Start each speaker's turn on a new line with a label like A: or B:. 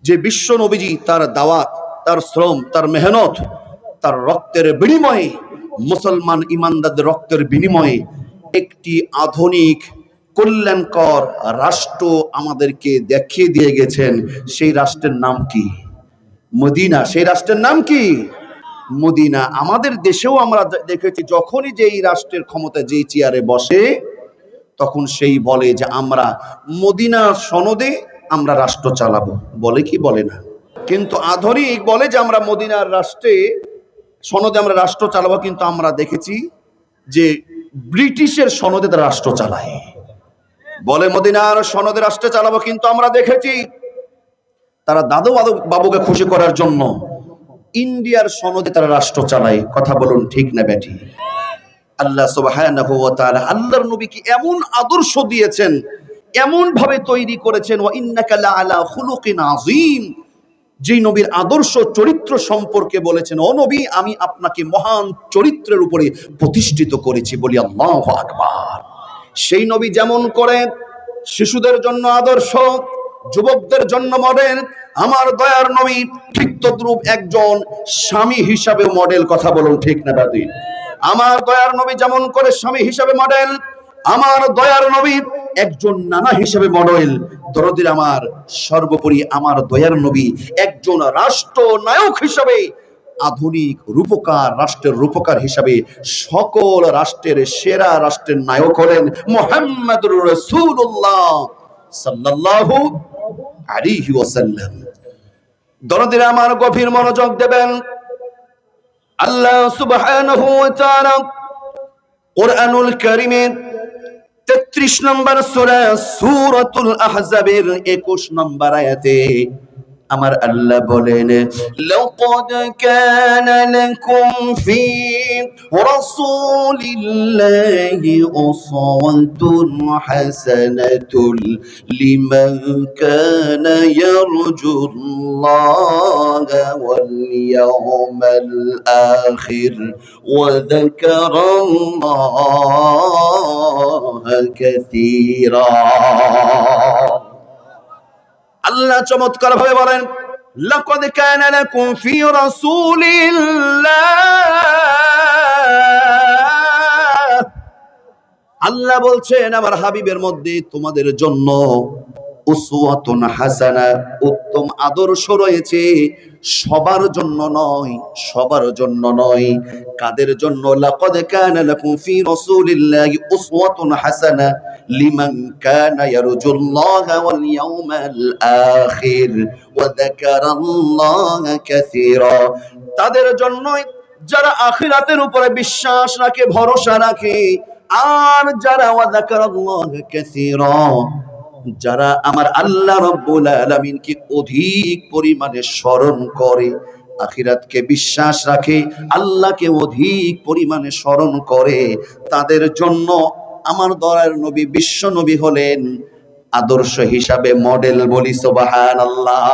A: যে বিশ্ব নবীজি তার দাওয়াত, তার শ্রম, তার মেহনত, তার রক্তের বিনিময়ে, মুসলমান ইমানদারদের রক্তের বিনিময়ে একটি আধুনিক কল্যাণকর রাষ্ট্র আমাদেরকে দেখিয়ে দিয়ে গেছেন। সেই রাষ্ট্রের নাম কি? মদিনা। সেই রাষ্ট্রের নাম কি? মদিনা। আমাদের দেশেও আমরা দেখেছি, যখনই যেই রাষ্ট্রের ক্ষমতা যেই চেয়ারে বসে, তখন সেই বলে যে আমরা মদিনার সনদে আমরা রাষ্ট্র চালাবো। বলে কি বলে না? কিন্তু আধুনিক বলে যে আমরা মদিনার রাষ্ট্রে সনদে আমরা রাষ্ট্র চালাবো, কিন্তু আমরা দেখেছি যে ব্রিটিশের সনদে তারা রাষ্ট্র চালায়। বলে মদিনার সনদে রাষ্ট্র চালাবো, কিন্তু আমরা দেখেছি তারা দাদু বাবুকে খুশি করার জন্য ইন্ডিয়ার সনদে তারা রাষ্ট্র চালায়। কথা বলুন, ঠিক না বেটি? আল্লাহ সুবহানাহু ওয়া তাআলা আল্লাহর নবীকে এমন আদর্শ দিয়েছেন, এমন ভাবে তৈরি করেছেন, ওয়া ইন্নাকা লাআলা খুলুকিন আযীম। যেই নবীর আদর্শ চরিত্র সম্পর্কে বলেছেন, ও নবী, আমি আপনাকে মহান চরিত্রের উপরে প্রতিষ্ঠিত করেছি। বলি আল্লাহু আকবার। সেই নবী যেমন করে শিশুদের জন্য আদর্শ, যুবকদের জন্য মডেল, আমার দয়ার নবী ঠিক তদ্রূপ একজন স্বামী হিসাবে মডেল। কথা বলুন, ঠিক না বেটি? আমার দয়ার নবী যেমন করে স্বামী হিসাবে মডেল, আমার দয়ার নবী একজন নানা হিসেবে মডেল। দরদির আমার, সর্বোপরি আমার দয়ার নবী একজন রাষ্ট্র নায়ক হিসাবে, আধুনিক রূপকার, রাষ্ট্রের রূপকার হিসাবে সকল রাষ্ট্রের সেরা রাষ্ট্রের নায়ক হলেন মুহাম্মদুর রাসূলুল্লাহ সাল্লাল্লাহু আলাইহি ওয়াসাল্লাম। দরদির আমার, গভীর মনোযোগ দেবেন। আল্লাহ সুবহানাহু ওয়া তাআলা কুরআনুল কারীমের 33 নম্বর সূরা সূরাতুল আহজাবের 21 নম্বর আয়াতে আমার আল্লাহ বলেন, লাকাদ কানা লাকুম ফি রাসূলিল্লাহি উসওয়াতুন হাসানাতুন লিমান কানা ইয়ারজুল্লাহা ওয়াল ইয়াওমাল আখির ওয়া যাকারাল্লাহা কাসীরা। আল্লাহ চমৎকার ভাবে বলেন, লাকাদ কানা লাকুম ফি রাসূলিল্লাহ। আল্লাহ বলছেন, আমার হাবিবের মধ্যে তোমাদের জন্য উসওয়াতুন হাসানা, উত্তম আদর্শ রয়েছে। সবার জন্য নয়, সবার জন্য নয়। কাদের জন্য? লাকাদ কানা লাকুম ফি রাসূলিল্লাহি উসওয়াতুন হাসানা লিমান কানা ইয়ারজুল্লাহা ওয়াল ইয়াউমাল আখির ওয়া যাকারাল্লাহা কাসীরা। তাদের জন্যই যারা আখিরাতের উপরে বিশ্বাস রাখে, ভরসা রাখে, আর যারা ওয়া যাকারাল্লাহা কাসীরা, যারা আমার আল্লাহ রাব্বুল আলামিনকে অধিক পরিমাণে স্মরণ করে, আখিরাতকে বিশ্বাস রাখে, আল্লাহকে অধিক পরিমাণে স্মরণ করে, তাদের জন্য আমার দয়ার নবী বিশ্ব নবী হলেন আদর্শ হিসাবে মডেল। বলি সুবহানাল্লাহ।